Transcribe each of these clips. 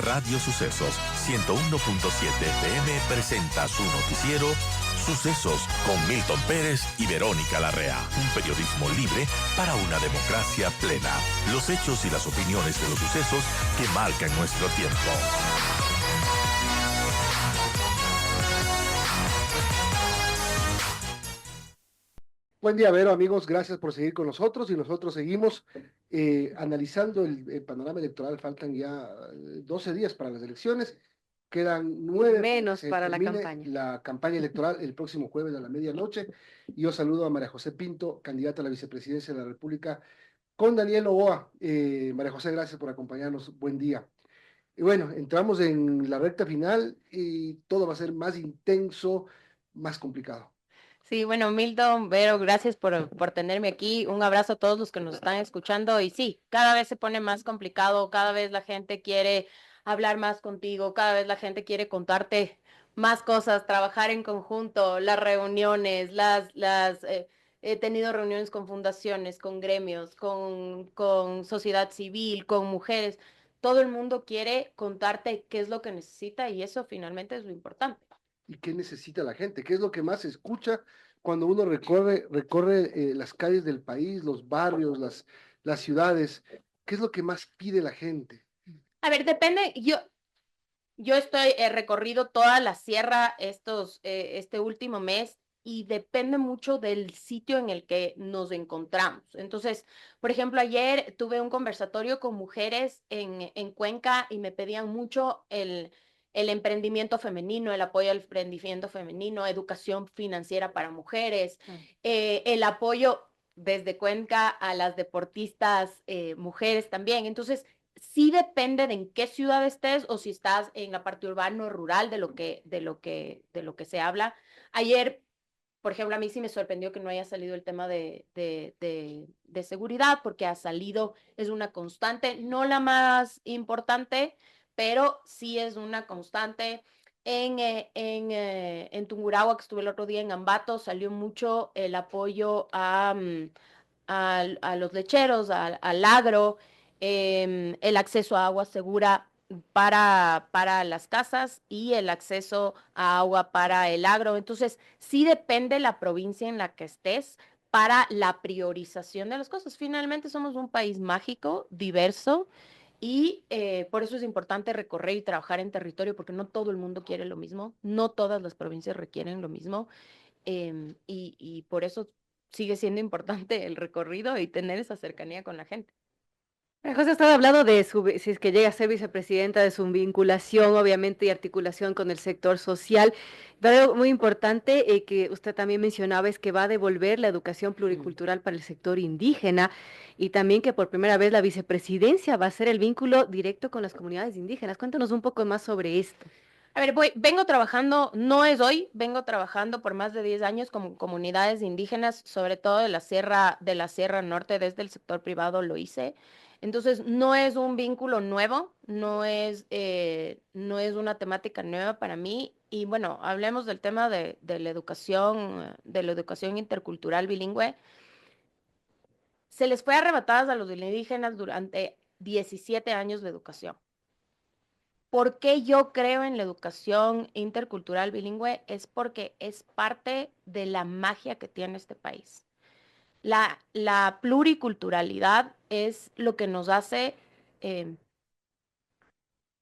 Radio Sucesos 101.7 FM presenta su noticiero Sucesos con Milton Pérez y Verónica Larrea. Un periodismo libre para una democracia plena. Los hechos y las opiniones de los sucesos que marcan nuestro tiempo. Buen día, Vero, amigos. Gracias por seguir con nosotros y nosotros seguimos analizando el panorama electoral. Faltan ya 12 días para las elecciones. Quedan 9 menos para la campaña electoral el próximo jueves a la medianoche. Y yo saludo a María José Pinto, candidata a la vicepresidencia de la República, con Daniel Noboa. María José, gracias por acompañarnos. Buen día. Y bueno, entramos en la recta final y todo va a ser más intenso, más complicado. Sí, bueno, Milton, Vero, gracias por tenerme aquí. Un abrazo a todos los que nos están escuchando. Y sí, cada vez se pone más complicado, cada vez la gente quiere hablar más contigo, cada vez la gente quiere contarte más cosas, trabajar en conjunto, las reuniones, he tenido reuniones con fundaciones, con gremios, con sociedad civil, con mujeres. Todo el mundo quiere contarte qué es lo que necesita y eso finalmente es lo importante. ¿Y qué necesita la gente? ¿Qué es lo que más se escucha cuando uno recorre las calles del país, los barrios, las ciudades? ¿Qué es lo que más pide la gente? A ver, depende, yo he recorrido toda la sierra este último mes y depende mucho del sitio en el que nos encontramos. Entonces, por ejemplo, ayer tuve un conversatorio con mujeres en Cuenca y me pedían mucho el emprendimiento femenino, el apoyo al emprendimiento femenino, educación financiera para mujeres, el apoyo desde Cuenca a las deportistas mujeres también. Entonces, sí depende de en qué ciudad estés o si estás en la parte urbana o rural de lo que se habla. Ayer, por ejemplo, a mí sí me sorprendió que no haya salido el tema de seguridad, porque ha salido, es una constante, no la más importante, pero sí es una constante. En Tungurahua, que estuve el otro día en Ambato, salió mucho el apoyo a los lecheros, al agro, el acceso a agua segura para las casas y el acceso a agua para el agro. Entonces, sí depende la provincia en la que estés para la priorización de las cosas. Finalmente somos un país mágico, diverso, y por eso es importante recorrer y trabajar en territorio, porque no todo el mundo quiere lo mismo, no todas las provincias requieren lo mismo, y por eso sigue siendo importante el recorrido y tener esa cercanía con la gente. José estaba hablando de si es que llega a ser vicepresidenta, de su vinculación, obviamente, y articulación con el sector social. Pero algo muy importante que usted también mencionaba es que va a devolver la educación pluricultural para el sector indígena y también que por primera vez la vicepresidencia va a ser el vínculo directo con las comunidades indígenas. Cuéntanos un poco más sobre esto. A ver, vengo trabajando, no es hoy, vengo trabajando por más de 10 años con comunidades indígenas, sobre todo de la Sierra Norte, desde el sector privado lo hice. Entonces, no es un vínculo nuevo, no es una temática nueva para mí. Y bueno, hablemos del tema de la educación intercultural bilingüe. Se les fue arrebatadas a los indígenas durante 17 años de educación. ¿Por qué yo creo en la educación intercultural bilingüe? Es porque es parte de la magia que tiene este país. La pluriculturalidad es lo que nos hace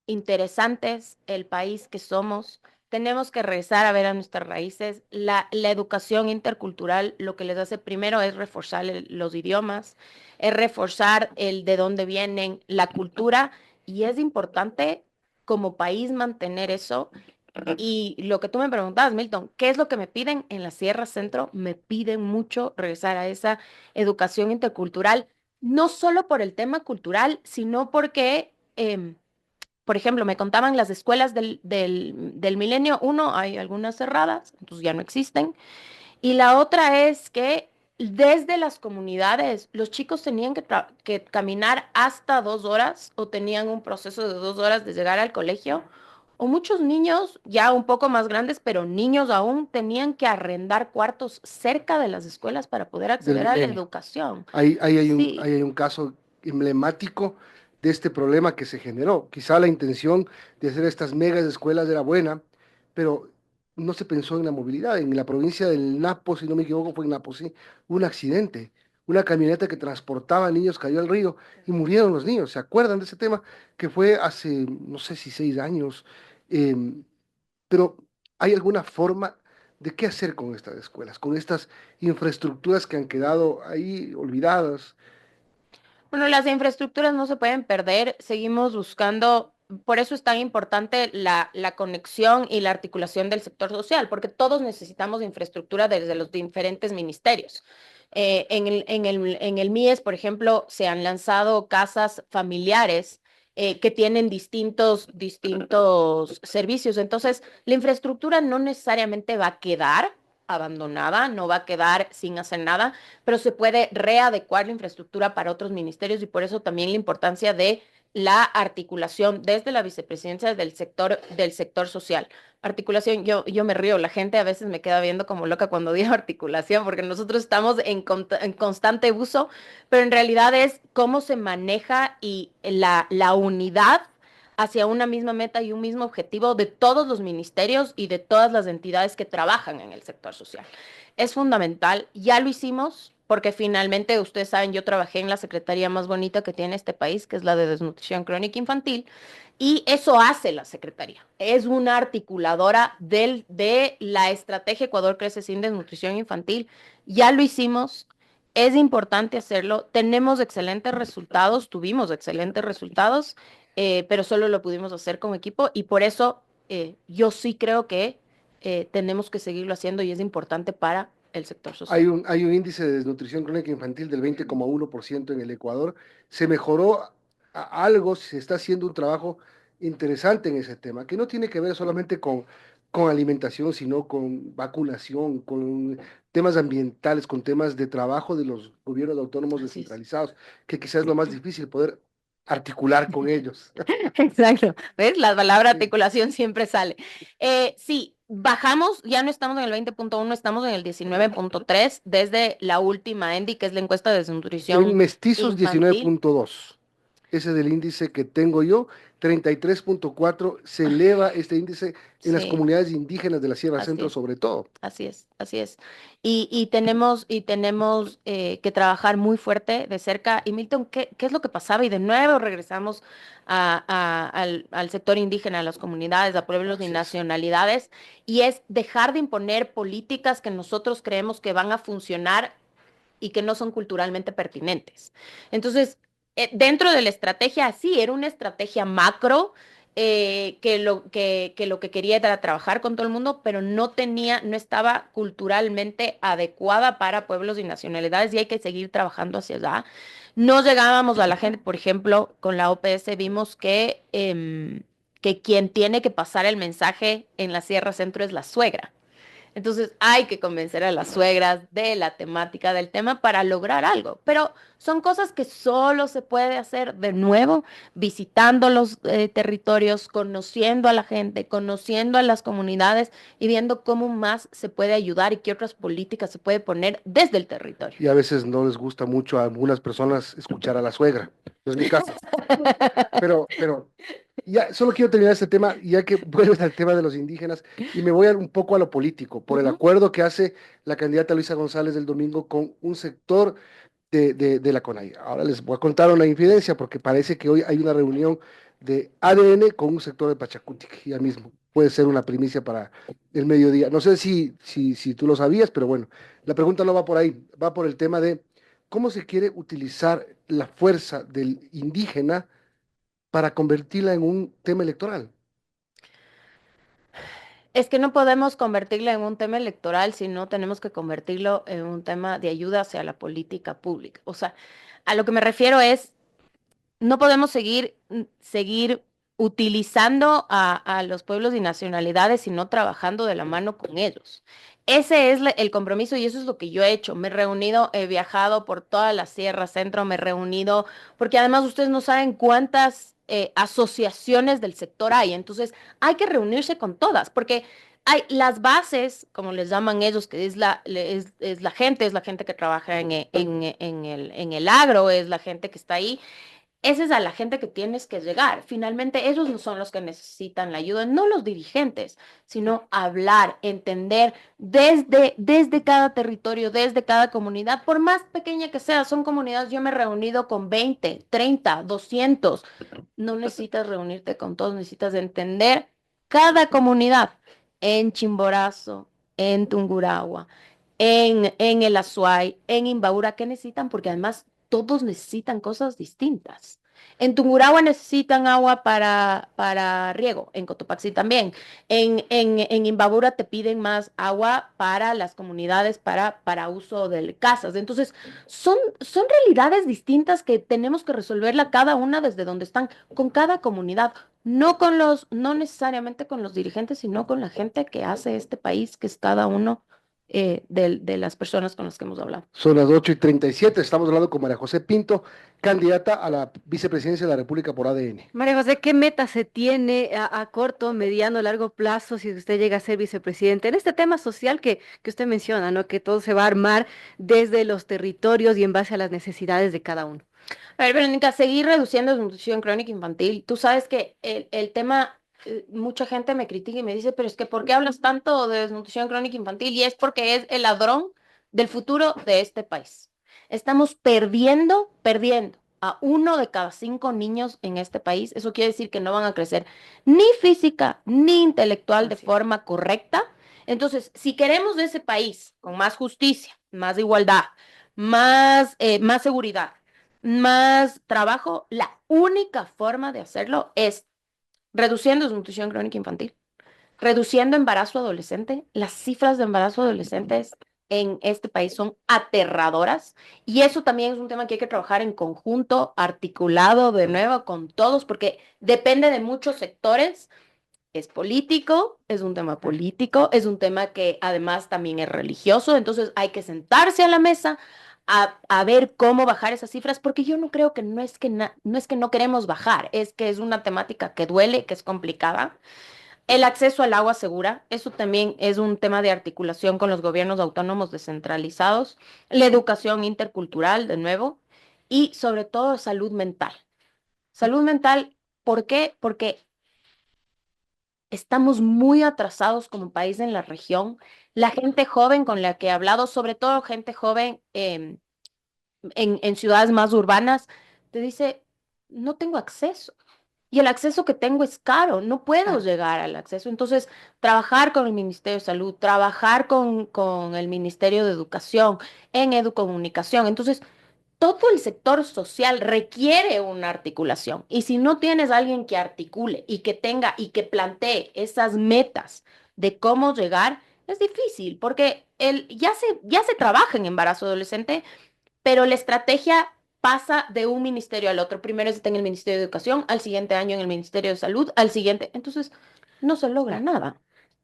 interesantes, el país que somos. Tenemos que regresar a ver a nuestras raíces. La educación intercultural lo que les hace primero es reforzar los idiomas, es reforzar el de dónde vienen, la cultura, y es importante como país mantener eso. Y lo que tú me preguntabas, Milton, ¿qué es lo que me piden en la Sierra Centro? Me piden mucho regresar a esa educación intercultural, no solo por el tema cultural, sino porque por ejemplo, me contaban las escuelas del Milenio. Uno, hay algunas cerradas, entonces ya no existen. Y la otra es que desde las comunidades, los chicos tenían que caminar hasta 2 horas o tenían un proceso de 2 horas de llegar al colegio. O muchos niños, ya un poco más grandes, pero niños aún, tenían que arrendar cuartos cerca de las escuelas para poder acceder a la educación. Ahí Sí. hay un caso emblemático de este problema que se generó. Quizá la intención de hacer estas megas escuelas era buena, pero no se pensó en la movilidad. En la provincia del Napo, si no me equivoco, fue en Napo, sí, hubo un accidente. Una camioneta que transportaba niños cayó al río y murieron los niños. ¿Se acuerdan de ese tema? Que fue hace, no sé si 6 años. Pero ¿hay alguna forma de qué hacer con estas escuelas, con estas infraestructuras que han quedado ahí olvidadas? Bueno, las infraestructuras no se pueden perder, seguimos buscando, por eso es tan importante la conexión y la articulación del sector social, porque todos necesitamos infraestructura desde los diferentes ministerios. En el MIES, por ejemplo, se han lanzado casas familiares que tienen distintos servicios. Entonces, la infraestructura no necesariamente va a quedar abandonada, no va a quedar sin hacer nada, pero se puede readecuar la infraestructura para otros ministerios y por eso también la importancia de la articulación desde la vicepresidencia del sector social. Articulación, yo me río, la gente a veces me queda viendo como loca cuando digo articulación, porque nosotros estamos en constante uso, pero en realidad es cómo se maneja y la unidad hacia una misma meta y un mismo objetivo de todos los ministerios y de todas las entidades que trabajan en el sector social. Es fundamental, ya lo hicimos, porque finalmente, ustedes saben, yo trabajé en la secretaría más bonita que tiene este país, que es la de desnutrición crónica infantil, y eso hace la secretaría. Es una articuladora de la estrategia Ecuador Crece sin Desnutrición Infantil. Ya lo hicimos, es importante hacerlo. Tenemos excelentes resultados, tuvimos excelentes resultados, pero solo lo pudimos hacer como equipo y por eso yo sí creo que tenemos que seguirlo haciendo y es importante para el sector social. Hay un índice de desnutrición crónica infantil del 20,1% en el Ecuador. Se mejoró algo, se está haciendo un trabajo interesante en ese tema, que no tiene que ver solamente con alimentación, sino con vacunación, con temas ambientales, con temas de trabajo de los gobiernos autónomos Así es. descentralizados, que quizás es lo más difícil poder articular con ellos. Exacto. ¿Ves? La palabra Sí. articulación siempre sale. Sí, bajamos, ya no estamos en el 20,1, estamos en el 19,3 desde la última ENDI, que es la encuesta de En desnutrición mestizos infantil. 19,2. Ese es el índice que tengo yo. 33,4 se eleva este índice en las Sí, comunidades indígenas de la Sierra así Centro es. sobre todo. Así es, así es. Y tenemos que trabajar muy fuerte de cerca. Y Milton, ¿qué es lo que pasaba? Y de nuevo regresamos al sector indígena, a las comunidades, a pueblos y Así es. nacionalidades, y es dejar de imponer políticas que nosotros creemos que van a funcionar y que no son culturalmente pertinentes. Entonces, dentro de la estrategia, sí, era una estrategia macro que lo que quería era trabajar con todo el mundo, pero no estaba culturalmente adecuada para pueblos y nacionalidades y hay que seguir trabajando hacia allá. No llegábamos a la gente, por ejemplo, con la OPS vimos que quien tiene que pasar el mensaje en la Sierra Centro es la suegra. Entonces hay que convencer a las suegras de la temática del tema para lograr algo. Pero son cosas que solo se puede hacer de nuevo visitando los territorios, conociendo a la gente, conociendo a las comunidades y viendo cómo más se puede ayudar y qué otras políticas se puede poner desde el territorio. Y a veces no les gusta mucho a algunas personas escuchar a la suegra. No es mi caso. Pero ya solo quiero terminar este tema, ya que vuelves al tema de los indígenas, y me voy un poco a lo político, por el Ujú. acuerdo que hace la candidata Luisa González del domingo con un sector de la CONAIE. Ahora les voy a contar una infidencia, porque parece que hoy hay una reunión de ADN con un sector de Pachacutic, ya mismo. Puede ser una primicia para el mediodía. No sé si tú lo sabías, pero bueno, la pregunta no va por ahí, va por el tema de cómo se quiere utilizar la fuerza del indígena para convertirla en un tema electoral. Es que no podemos convertirlo en un tema electoral, sino tenemos que convertirlo en un tema de ayuda hacia la política pública. O sea, a lo que me refiero es no podemos seguir utilizando a los pueblos y nacionalidades, sino trabajando de la mano con ellos. Ese es el compromiso y eso es lo que yo he hecho. Me he reunido, he viajado por toda la Sierra Centro, me he reunido, porque además ustedes no saben cuántas asociaciones del sector hay. Entonces, hay que reunirse con todas, porque hay las bases, como les llaman ellos, que es la gente que trabaja en el agro, es la gente que está ahí esa es a la gente que tienes que llegar. Finalmente, ellos no son los que necesitan la ayuda, no los dirigentes, sino hablar, entender desde cada territorio, desde cada comunidad, por más pequeña que sea, son comunidades, yo me he reunido con 20, 30, 200. No necesitas reunirte con todos, necesitas entender cada comunidad en Chimborazo, en Tungurahua, en el Azuay, en Imbabura, ¿qué necesitan? Porque además todos necesitan cosas distintas. En Tungurahua necesitan agua para riego, en Cotopaxi también. En Imbabura te piden más agua para las comunidades, para uso de casas. Entonces, son realidades distintas que tenemos que resolverla cada una desde donde están, con cada comunidad, no necesariamente con los dirigentes, sino con la gente que hace este país, que es cada uno de las personas con las que hemos hablado. Son las 8:37. Estamos hablando con María José Pinto, candidata a la vicepresidencia de la República por ADN. María José, ¿qué meta se tiene a corto, mediano, largo plazo si usted llega a ser vicepresidente en este tema social que usted menciona, ¿no? Que todo se va a armar desde los territorios y en base a las necesidades de cada uno. A ver, Verónica, seguir reduciendo desnutrición crónica infantil. Tú sabes que el tema, mucha gente me critica y me dice, pero es que ¿por qué hablas tanto de desnutrición crónica infantil? Y es porque es el ladrón del futuro de este país. Estamos perdiendo a 1 de cada 5 niños en este país. Eso quiere decir que no van a crecer ni física ni intelectual de Así es. forma correcta. Entonces, si queremos de ese país con más justicia, más igualdad, más seguridad, más trabajo, la única forma de hacerlo es reduciendo desnutrición crónica infantil, reduciendo embarazo adolescente. Las cifras de embarazo adolescentes en este país son aterradoras y eso también es un tema que hay que trabajar en conjunto, articulado de nuevo con todos, porque depende de muchos sectores. Es político, es un tema político, es un tema que además también es religioso, entonces hay que sentarse a la mesa a ver cómo bajar esas cifras, porque yo no creo que no es que no queremos bajar, es que es una temática que duele, que es complicada. El acceso al agua segura, eso también es un tema de articulación con los gobiernos autónomos descentralizados, la educación intercultural, de nuevo, y sobre todo salud mental. Salud mental, ¿por qué? Porque estamos muy atrasados como país en la región. La gente joven con la que he hablado, sobre todo gente joven en ciudades más urbanas, te dice, no tengo acceso. Y el acceso que tengo es caro, no puedo Claro. llegar al acceso. Entonces, trabajar con el Ministerio de Salud, trabajar con el Ministerio de Educación, en educomunicación. Entonces, todo el sector social requiere una articulación. Y si no tienes a alguien que articule y que tenga y que plantee esas metas de cómo llegar, es difícil, porque ya se trabaja en embarazo adolescente, pero la estrategia pasa de un ministerio al otro. Primero está en el Ministerio de Educación, al siguiente año en el Ministerio de Salud, al siguiente. Entonces, no se logra nada.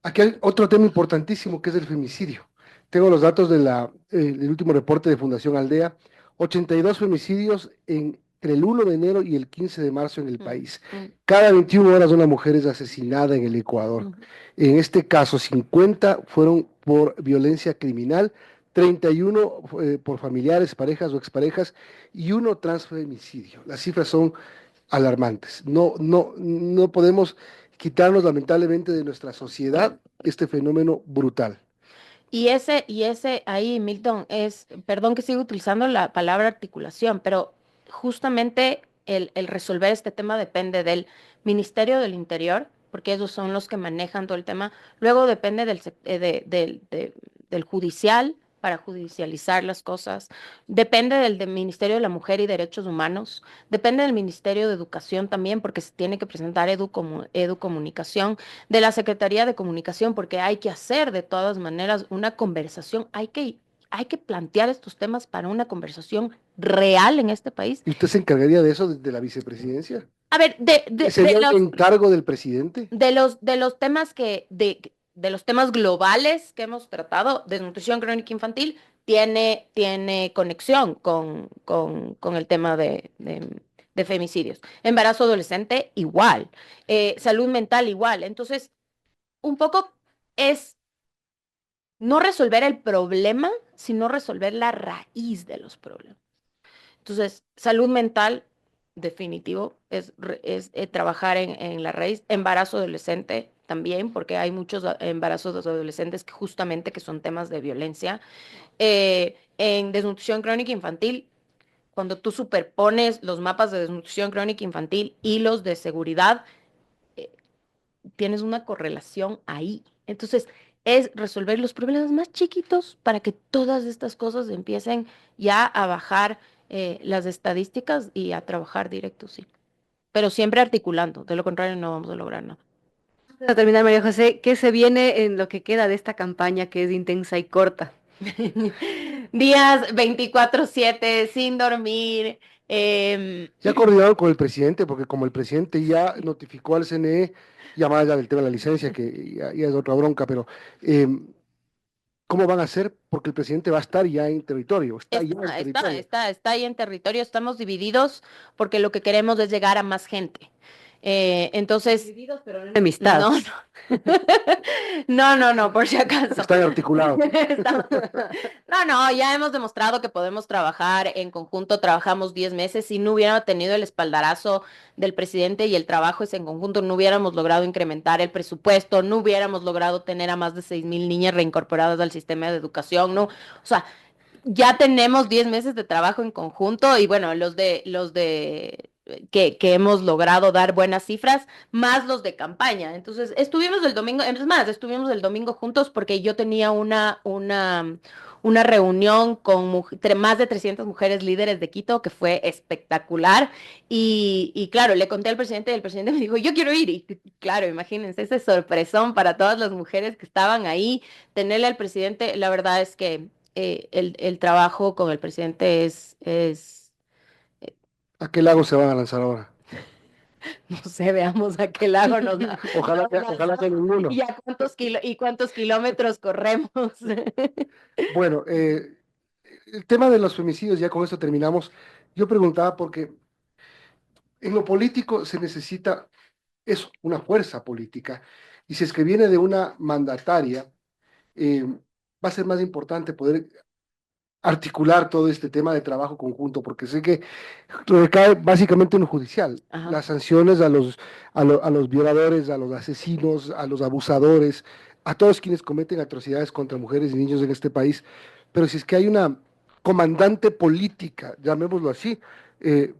Aquí hay otro tema importantísimo que es el femicidio. Tengo los datos del último reporte de Fundación Aldea. 82 femicidios entre el 1 de enero y el 15 de marzo en el país. Cada 21 horas una mujer es asesinada en el Ecuador. En este caso, 50 fueron por violencia criminal, 31 por familiares, parejas o exparejas y 1 transfemicidio. Las cifras son alarmantes. No podemos quitarnos lamentablemente de nuestra sociedad este fenómeno brutal. Y ese ahí, Milton, perdón que siga utilizando la palabra articulación, pero justamente el resolver este tema depende del Ministerio del Interior, porque ellos son los que manejan todo el tema. Luego depende del judicial para judicializar las cosas. Depende del Ministerio de la Mujer y Derechos Humanos. Depende del Ministerio de Educación también, porque se tiene que presentar educomunicación, de la Secretaría de Comunicación, porque hay que hacer de todas maneras una conversación, hay que plantear estos temas para una conversación real en este país. ¿Y usted se encargaría de eso desde la vicepresidencia? A ver, ¿Sería un encargo del presidente? de los temas de los temas globales que hemos tratado, desnutrición crónica infantil tiene conexión con el tema de femicidios. Embarazo adolescente, igual. Salud mental, igual. Entonces, un poco es no resolver el problema, sino resolver la raíz de los problemas. Entonces, salud mental, definitivo, es trabajar en la raíz, embarazo adolescente también, porque hay muchos embarazos de adolescentes que justamente que son temas de violencia. En desnutrición crónica infantil, cuando tú superpones los mapas de desnutrición crónica infantil y los de seguridad, eh, tienes una correlación ahí. Entonces, es resolver los problemas más chiquitos para que todas estas cosas empiecen ya a bajar las estadísticas y a trabajar directo, sí. Pero siempre articulando, de lo contrario no vamos a lograr nada. Para terminar, María José, ¿qué se viene en lo que queda de esta campaña que es intensa y corta? Días 24/7, sin dormir. Ya coordinaron con el presidente, porque como el presidente ya notificó al CNE, ya más allá del tema de la licencia, que ya es otra bronca, pero eh, ¿cómo van a hacer? Porque el presidente va a estar ya en territorio, está ya en territorio. Está ahí en territorio, estamos divididos porque lo que queremos es llegar a más gente. Entonces, Divididos, pero no no, enemistados. no, por si acaso. Están articulados. No, ya hemos demostrado que podemos trabajar en conjunto, trabajamos 10 meses, si no hubiera tenido el espaldarazo del presidente y el trabajo es en conjunto, no hubiéramos logrado incrementar el presupuesto, no hubiéramos logrado tener a más de 6,000 niñas reincorporadas al sistema de educación, ¿no? O sea, ya tenemos 10 meses de trabajo en conjunto y bueno, que hemos logrado dar buenas cifras, más los de campaña. Entonces, estuvimos el domingo, es más, estuvimos el domingo juntos porque yo tenía una reunión con más de 300 mujeres líderes de Quito que fue espectacular. Y claro, le conté al presidente y el presidente me dijo, yo quiero ir. Y claro, imagínense ese sorpresón para todas las mujeres que estaban ahí, tenerle al presidente, la verdad es que el trabajo con el presidente ¿A qué lago se van a lanzar ahora? no sé, veamos a qué lago nos da. Ojalá que ninguno. Y a cuántos kilómetros corremos. Bueno, el tema de los femicidios, ya con esto terminamos. Yo preguntaba porque en lo político se necesita eso, una fuerza política. Y si es que viene de una mandataria, va a ser más importante poder articular todo este tema de trabajo conjunto, porque sé que recae básicamente en lo judicial. Ajá. Las sanciones a los violadores, a los asesinos, a los abusadores, a todos quienes cometen atrocidades contra mujeres y niños en este país. Pero si es que hay una comandante política, llamémoslo así,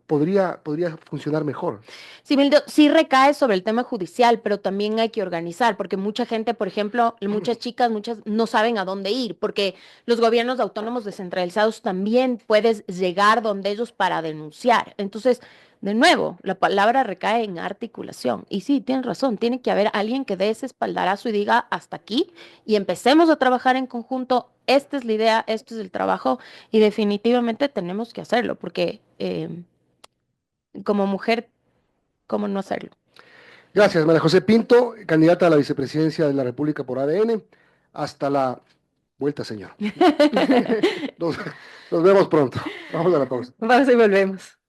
podría funcionar mejor. Sí, Mildo, sí recae sobre el tema judicial, pero también hay que organizar, porque mucha gente, por ejemplo, muchas chicas, muchas no saben a dónde ir, porque los gobiernos autónomos descentralizados también puedes llegar donde ellos para denunciar. Entonces, de nuevo, la palabra recae en articulación. Y sí, tienes razón, tiene que haber alguien que dé ese espaldarazo y diga hasta aquí y empecemos a trabajar en conjunto. Esta es la idea, esto es el trabajo y definitivamente tenemos que hacerlo, porque como mujer, ¿cómo no hacerlo? Gracias, María José Pinto, candidata a la vicepresidencia de la República por ADN. Hasta la vuelta, señor. Nos, nos vemos pronto. Vamos a la pausa. Vamos y volvemos.